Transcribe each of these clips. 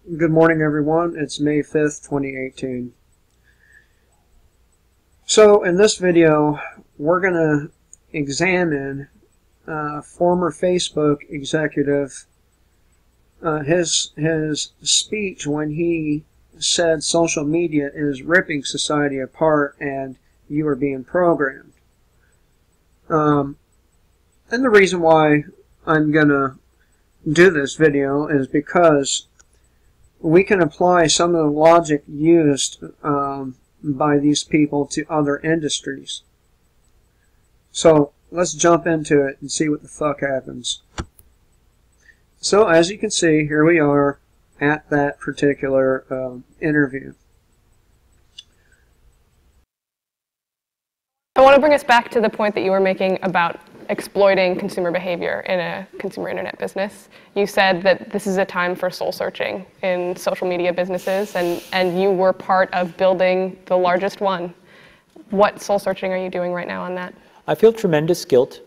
Good morning, everyone. It's May 5th, 2018. So, in this video, we're going to examine former Facebook executive, his speech when he said social media is ripping society apart and you are being programmed. And the reason why I'm going to do this video is because we can apply some of the logic used by these people to other industries. So let's jump into it and see what the fuck happens. So as you can see, here we are at that particular interview. I want to bring us back to the point that you were making about exploiting consumer behavior in a consumer internet business. You said that this is a time for soul searching in social media businesses, and you were part of building the largest one. What soul searching are you doing right now on that? I feel tremendous guilt.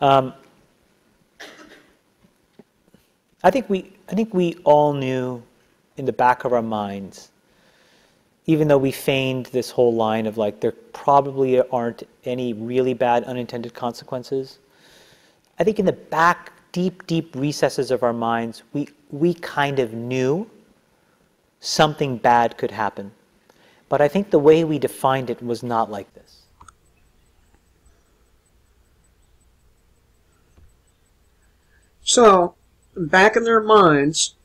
I think we all knew in the back of our minds, even though we feigned this whole line of like there probably aren't any really bad unintended consequences. I think in the back, deep recesses of our minds, we kind of knew something bad could happen. But I think the way we defined it was not like this. So, back in their minds,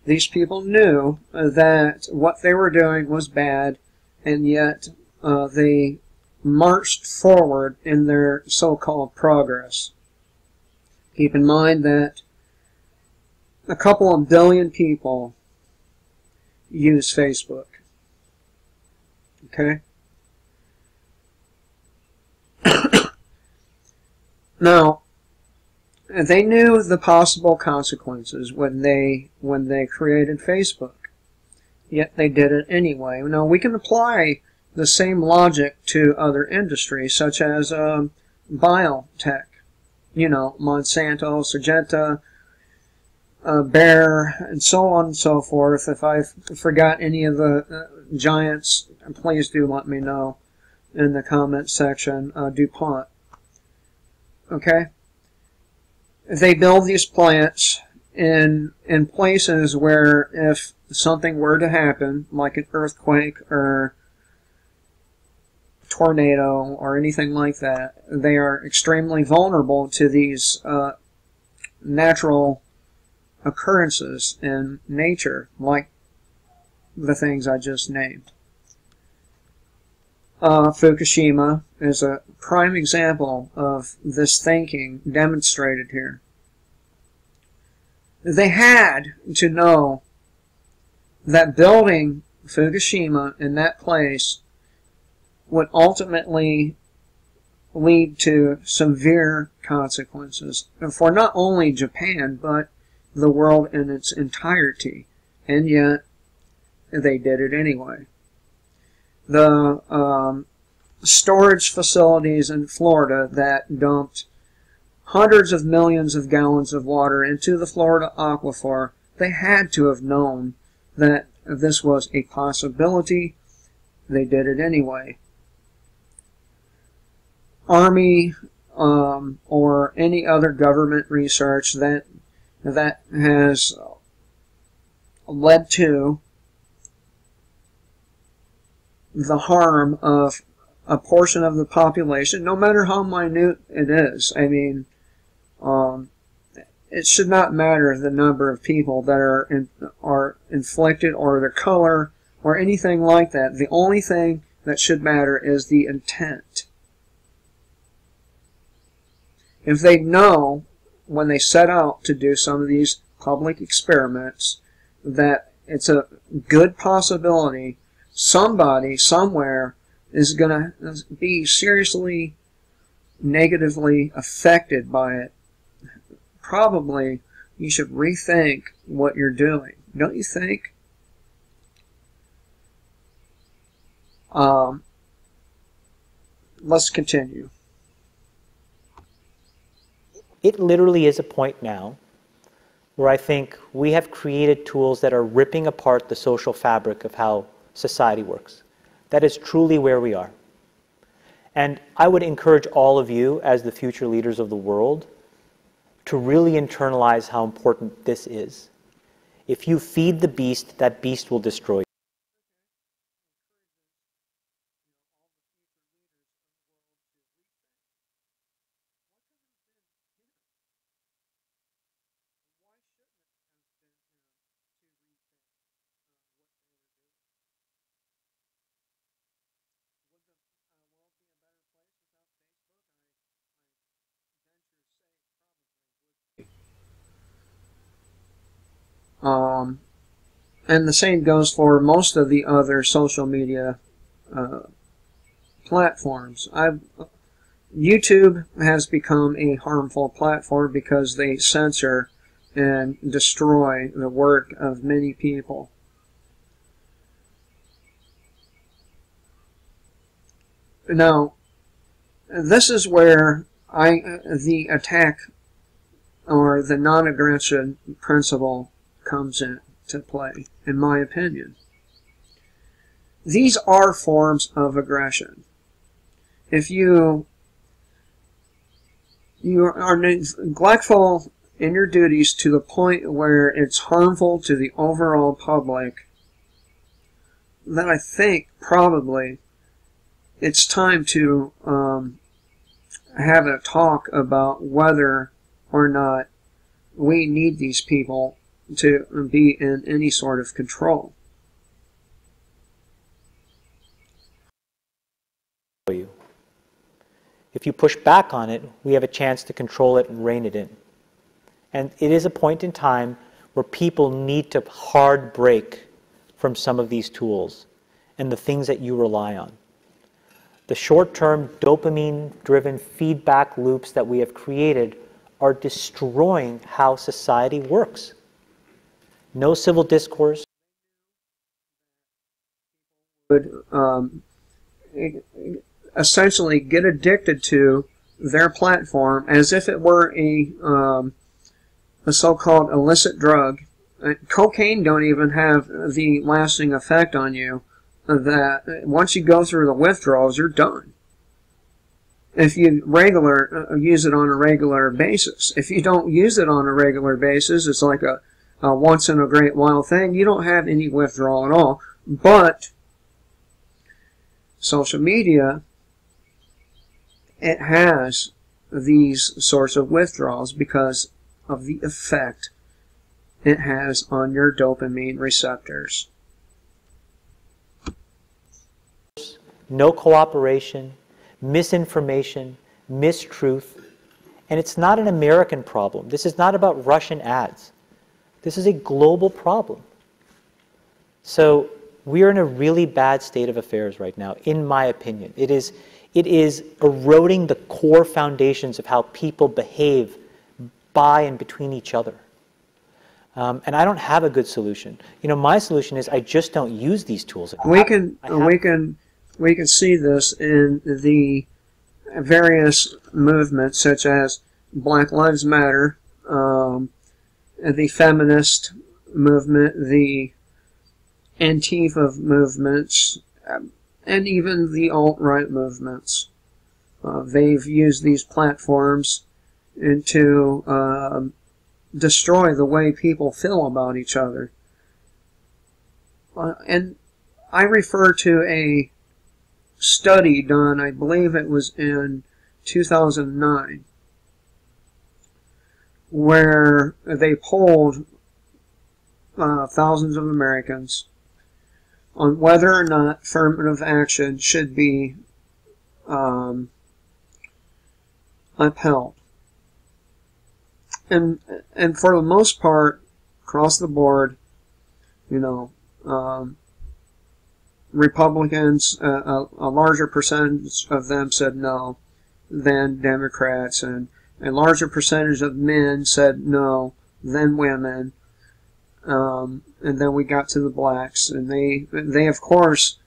these people knew that what they were doing was bad, and yet they marched forward in their so-called progress. Keep in mind that a couple of billion people use Facebook. Okay? Now, they knew the possible consequences when they created Facebook, yet they did it anyway. Now, we can apply the same logic to other industries, such as biotech. You know, Monsanto, Syngenta, Bayer, and so on and so forth. If I forgot any of the giants, please do let me know in the comment section. DuPont. Okay? They build these plants in places where if something were to happen, like an earthquake or tornado or anything like that, they are extremely vulnerable to these natural occurrences in nature, like the things I just named. Fukushima is a prime example of this thinking demonstrated here. They had to know that building Fukushima in that place would ultimately lead to severe consequences for not only Japan, but the world in its entirety. And yet, they did it anyway. The storage facilities in Florida that dumped hundreds of millions of gallons of water into the Florida aquifer, they had to have known that this was a possibility. They did it anyway. Army or any other government research that has led to the harm of a portion of the population, no matter how minute it is. I mean, it should not matter the number of people that are inflicted or their color or anything like that. The only thing that should matter is the intent. If they know when they set out to do some of these public experiments that it's a good possibility somebody somewhere is going to be seriously negatively affected by it, probably you should rethink what you're doing. Don't you think? Let's continue. It literally is a point now where I think we have created tools that are ripping apart the social fabric of how society works. That is truly where we are. And I would encourage all of you, as the future leaders of the world, to really internalize how important this is. If you feed the beast, that beast will destroy you. And the same goes for most of the other social media platforms. YouTube has become a harmful platform because they censor and destroy the work of many people. Now, this is where the attack or the non-aggression principle comes into play, in my opinion. These are forms of aggression. If you are neglectful in your duties to the point where it's harmful to the overall public, then I think probably it's time to have a talk about whether or not we need these people to be in any sort of control. If you push back on it, we have a chance to control it and rein it in. And it is a point in time where people need to hard break from some of these tools and the things that you rely on. The short-term dopamine-driven feedback loops that we have created are destroying how society works. No civil discourse. Would essentially get addicted to their platform as if it were a so-called illicit drug. Cocaine don't even have the lasting effect on you that once you go through the withdrawals, you're done. If you use it on a regular basis. If you don't use it on a regular basis, it's like a once in a great while thing. You don't have any withdrawal at all. But social media, it has these sorts of withdrawals because of the effect it has on your dopamine receptors. No cooperation, misinformation, mistruth, and it's not an American problem. This is not about Russian ads. This is a global problem. So we are in a really bad state of affairs right now, in my opinion. It is eroding the core foundations of how people behave by and between each other. And I don't have a good solution. You know, my solution is I just don't use these tools. We can see this in the various movements such as Black Lives Matter, the feminist movement, the Antifa movements, and even the alt-right movements. They've used these platforms to destroy the way people feel about each other. And I refer to a study done, I believe it was in 2009, where they polled thousands of Americans on whether or not affirmative action should be upheld. And for the most part, across the board, you know, Republicans, a larger percentage of them said no than Democrats, and a larger percentage of men said no than women. And then we got to the blacks, and they of course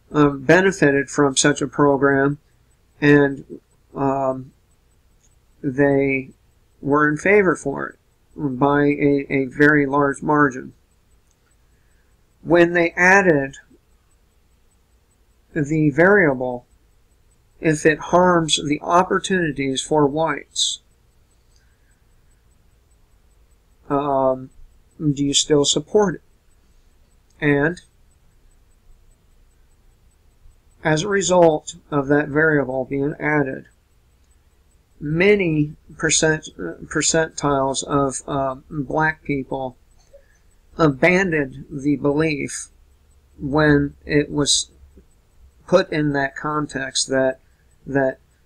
benefited from such a program, and they were in favor for it. by a very large margin. When they added the variable, if it harms the opportunities for whites, do you still support it? And as a result of that variable being added, many percentiles of black people abandoned the belief when it was put in that context that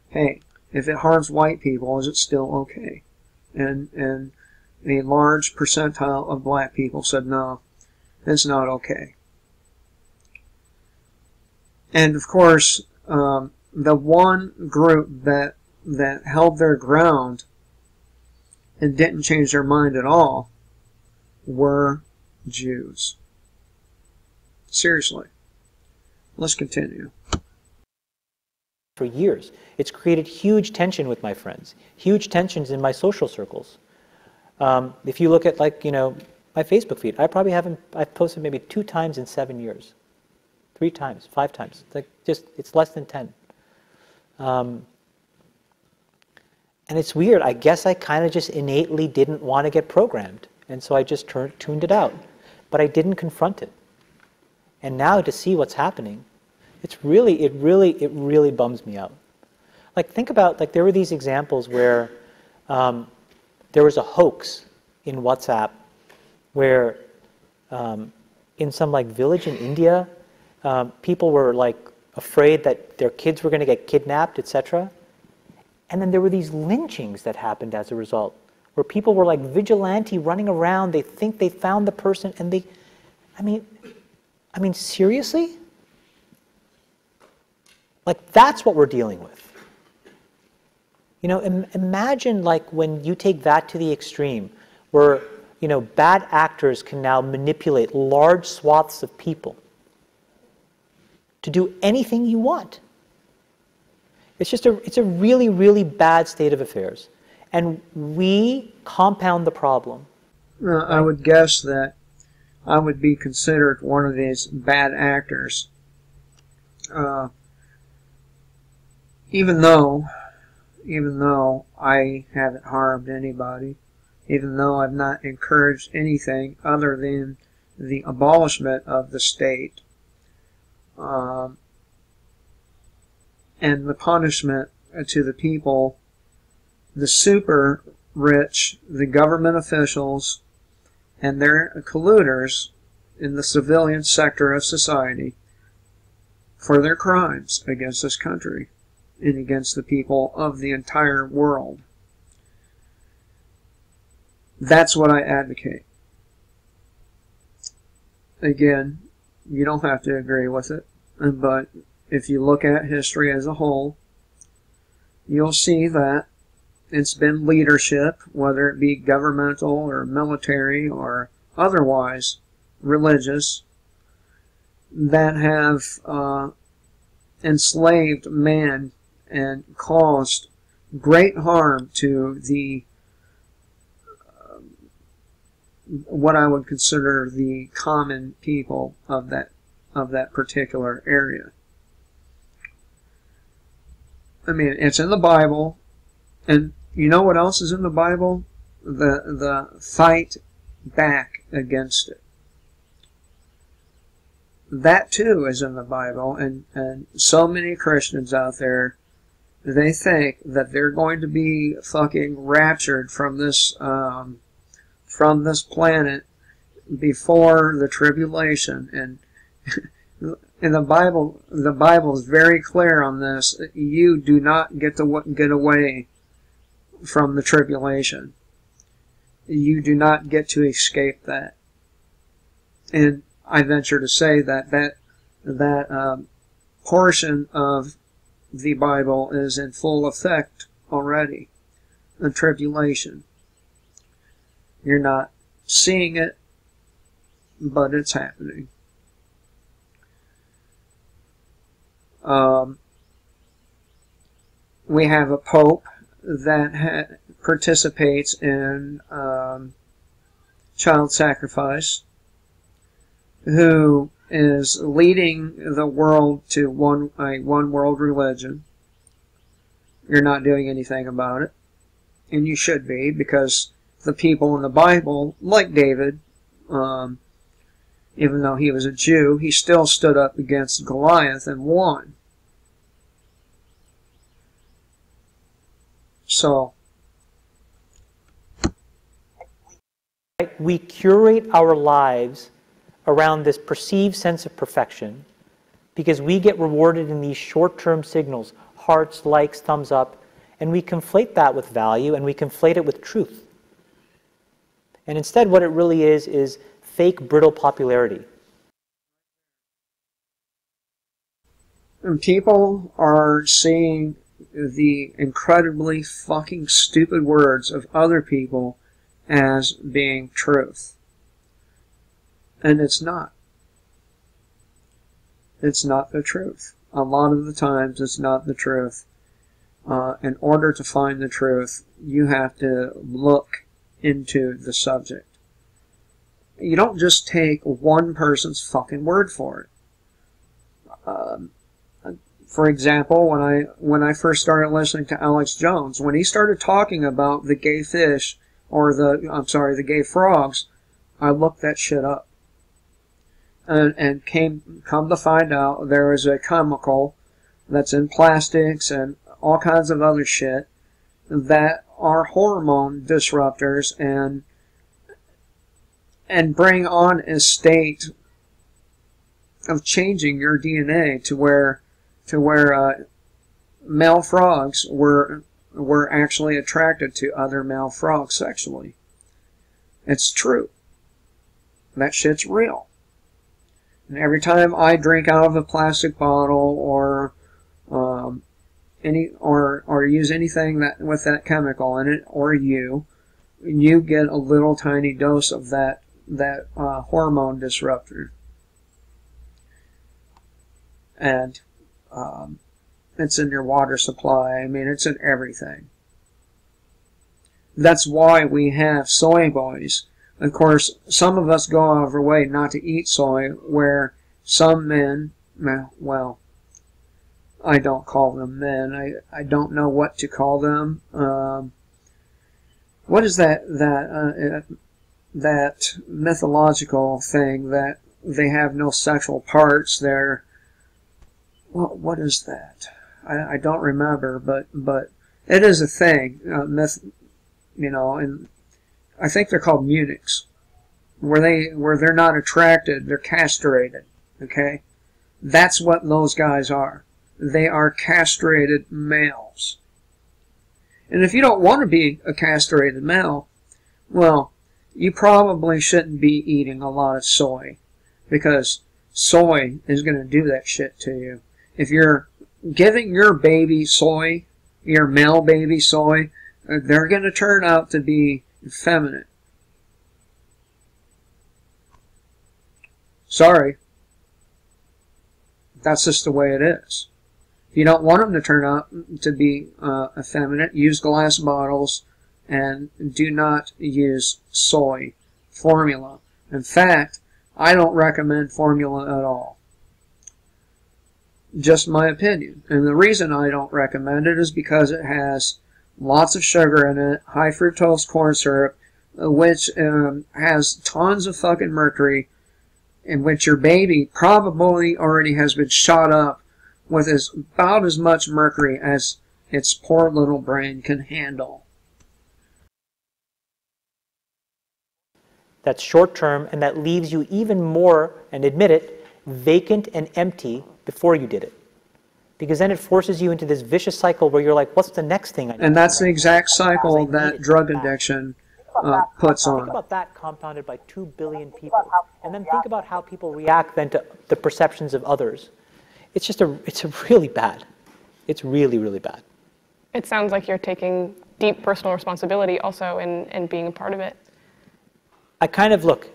hey, if it harms white people, is it still okay? And a large percentile of black people said no, it's not okay. And of course, the one group that held their ground and didn't change their mind at all were Jews. Seriously. Let's continue. For years, it's created huge tension with my friends, huge tensions in my social circles. If you look at, like, you know, my Facebook feed, I've posted maybe 2 times in 7 years. 3 times, 5 times. It's less than 10. And it's weird. I guess I kind of just innately didn't want to get programmed. And so I just tuned it out. But I didn't confront it. And now to see what's happening, it really bums me out. Like, think about, like, there were these examples where there was a hoax in WhatsApp where in some, like, village in India, people were, like, afraid that their kids were going to get kidnapped, etc. And then there were these lynchings that happened as a result, where people were like vigilante running around. They think they found the person, and I mean, seriously? Like, that's what we're dealing with. You know, imagine, like, when you take that to the extreme, where, you know, bad actors can now manipulate large swaths of people to do anything you want. It's a really, really bad state of affairs. And we compound the problem. I would guess that I would be considered one of these bad actors. Even though I haven't harmed anybody, even though I've not encouraged anything other than the abolishment of the state, and the punishment to the people, the super rich, the government officials, and their colluders in the civilian sector of society for their crimes against this country and against the people of the entire world. That's what I advocate. Again, you don't have to agree with it, but if you look at history as a whole, you'll see that it's been leadership, whether it be governmental or military or otherwise religious, that have enslaved man and caused great harm to the what I would consider the common people of that particular area. I mean, it's in the Bible, and you know what else is in the Bible? The fight back against it. That too is in the Bible, and so many Christians out there, they think that they're going to be fucking raptured from this planet before the tribulation, and in the Bible is very clear on this. You do not get to get away from the tribulation. You do not get to escape that. And I venture to say that portion of the Bible is in full effect already. The tribulation. You're not seeing it, but it's happening. We have a pope that participates in child sacrifice, who is leading the world to a one world religion. You're not doing anything about it. And you should be, because the people in the Bible, like David, even though he was a Jew, he still stood up against Goliath and won. So, we curate our lives around this perceived sense of perfection because we get rewarded in these short-term signals, hearts, likes, thumbs up, and we conflate that with value and we conflate it with truth. And instead what it really is fake, brittle popularity. And people are seeing the incredibly fucking stupid words of other people as being truth. And it's not. It's not the truth. A lot of the times it's not the truth. In order to find the truth, you have to look into the subject. You don't just take one person's fucking word for it. For example, when I first started listening to Alex Jones, when he started talking about the gay fish, or the gay frogs, I looked that shit up. And come to find out there is a chemical that's in plastics and all kinds of other shit that are hormone disruptors and bring on a state of changing your DNA to where male frogs were actually attracted to other male frogs sexually. It's true. That shit's real. And every time I drink out of a plastic bottle or use anything with that chemical in it, or you get a little tiny dose of that hormone disruptor. And it's in your water supply. I mean, it's in everything. That's why we have soy boys. Of course, some of us go out of our way not to eat soy, where some men, well, I don't call them men. I don't know what to call them. What is that mythological thing that they have no sexual parts? They're, what is that? I don't remember, but it is a thing, myth, and I think they're called eunuchs, where they're not attracted, they're castrated. Okay, that's what those guys are. They are castrated males. And if you don't want to be a castrated male, well, you probably shouldn't be eating a lot of soy, because soy is going to do that shit to you. If you're giving your baby soy, your male baby soy, they're going to turn out to be effeminate. Sorry. That's just the way it is. If you don't want them to turn out to be effeminate, use glass bottles and do not use soy formula. In fact, I don't recommend formula at all. Just my opinion. And the reason I don't recommend it is because it has lots of sugar in it, high fructose corn syrup, which has tons of fucking mercury, in which your baby probably already has been shot up with about as much mercury as its poor little brain can handle. That's short term, and that leaves you even more, and admit it, vacant and empty before you did it. Because then it forces you into this vicious cycle where you're like, what's the next thing I need? And that's the exact cycle that drug addiction puts on. Think about that compounded by 2 billion people. And then think about how people react then to the perceptions of others. It's really bad. It's really, really bad. It sounds like you're taking deep personal responsibility also in being a part of it. I kind of, look,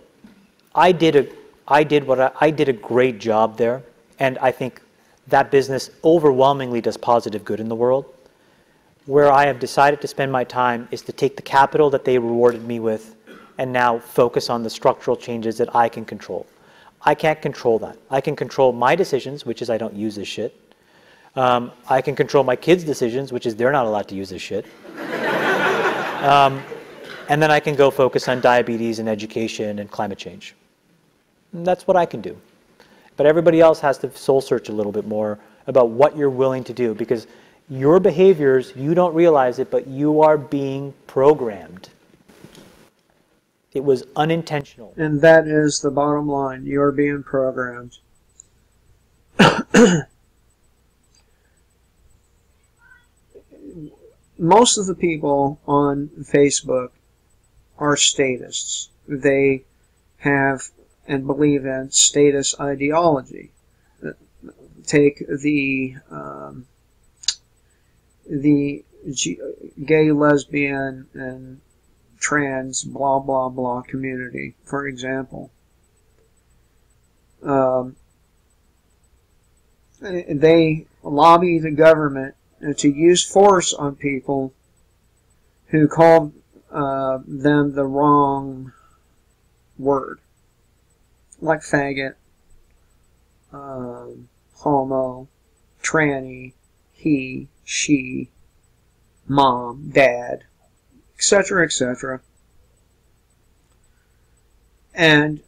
I did a great job there, and I think that business overwhelmingly does positive good in the world. Where I have decided to spend my time is to take the capital that they rewarded me with and now focus on the structural changes that I can control. I can't control that. I can control my decisions, which is I don't use this shit. I can control my kids' decisions, which is they're not allowed to use this shit. And then I can go focus on diabetes and education and climate change. And that's what I can do. But everybody else has to soul search a little bit more about what you're willing to do, because your behaviors, you don't realize it, but you are being programmed. It was unintentional. And that is the bottom line. You're being programmed. Most of the people on Facebook are statists. They have and believe in status ideology. Take the gay, lesbian, and trans blah blah blah community, for example. They lobby the government to use force on people who call them the wrong word, like faggot, homo, tranny, he, she, mom, dad, etc., etc. And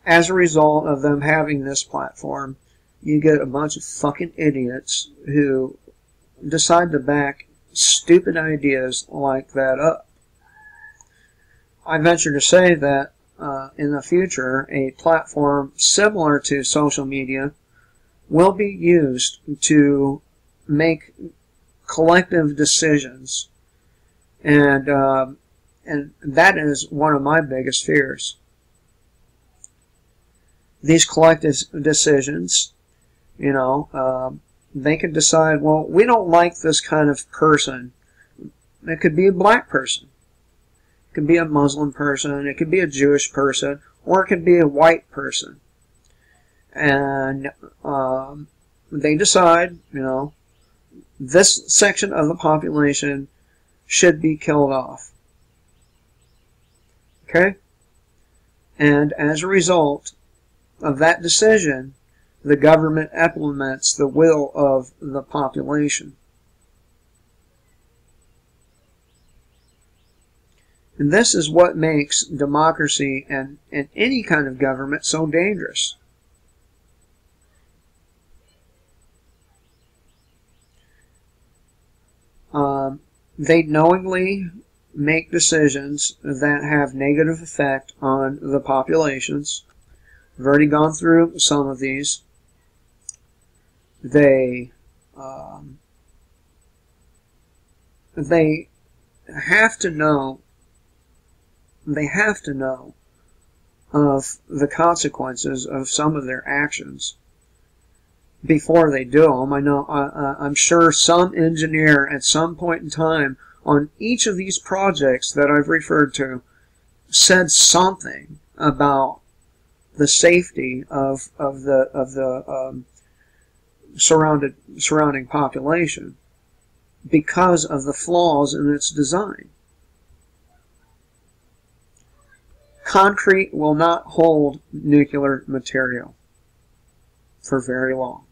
as a result of them having this platform, you get a bunch of fucking idiots who decide to back stupid ideas like that up. I venture to say that in the future, a platform similar to social media will be used to make collective decisions, and that is one of my biggest fears. These collective decisions, you know, they can decide, well, we don't like this kind of person. It could be a black person. It could be a Muslim person. It could be a Jewish person. Or it could be a white person. And they decide, you know, this section of the population should be killed off. Okay? And as a result of that decision, the government implements the will of the population. And this is what makes democracy and any kind of government so dangerous. They knowingly make decisions that have negative effect on the populations. We've already gone through some of these. They have to know. They have to know of the consequences of some of their actions before they do them. I know. I'm sure some engineer at some point in time on each of these projects that I've referred to said something about the safety of the surrounding population because of the flaws in its design. Concrete will not hold nuclear material for very long,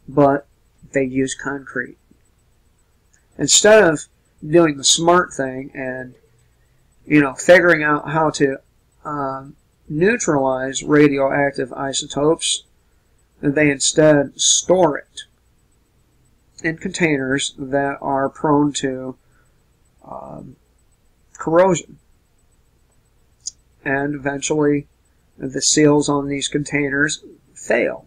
but they use concrete. Instead of doing the smart thing and, you know, figuring out how to neutralize radioactive isotopes, they instead store it in containers that are prone to corrosion. And eventually the seals on these containers fail.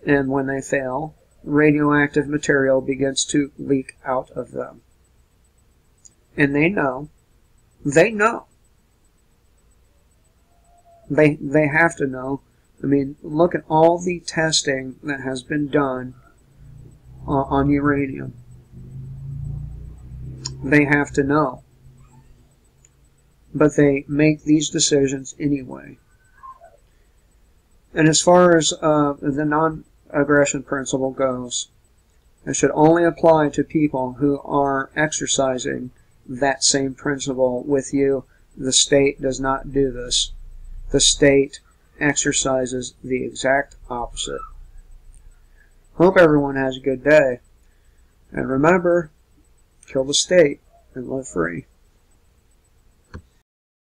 And when they fail, radioactive material begins to leak out of them. And they know. They know. They have to know. I mean, look at all the testing that has been done on uranium. They have to know. But they make these decisions anyway. And as far as the non-aggression principle goes, it should only apply to people who are exercising that same principle with you. The state does not do this. The state exercises the exact opposite. Hope everyone has a good day. And remember, kill the state and live free.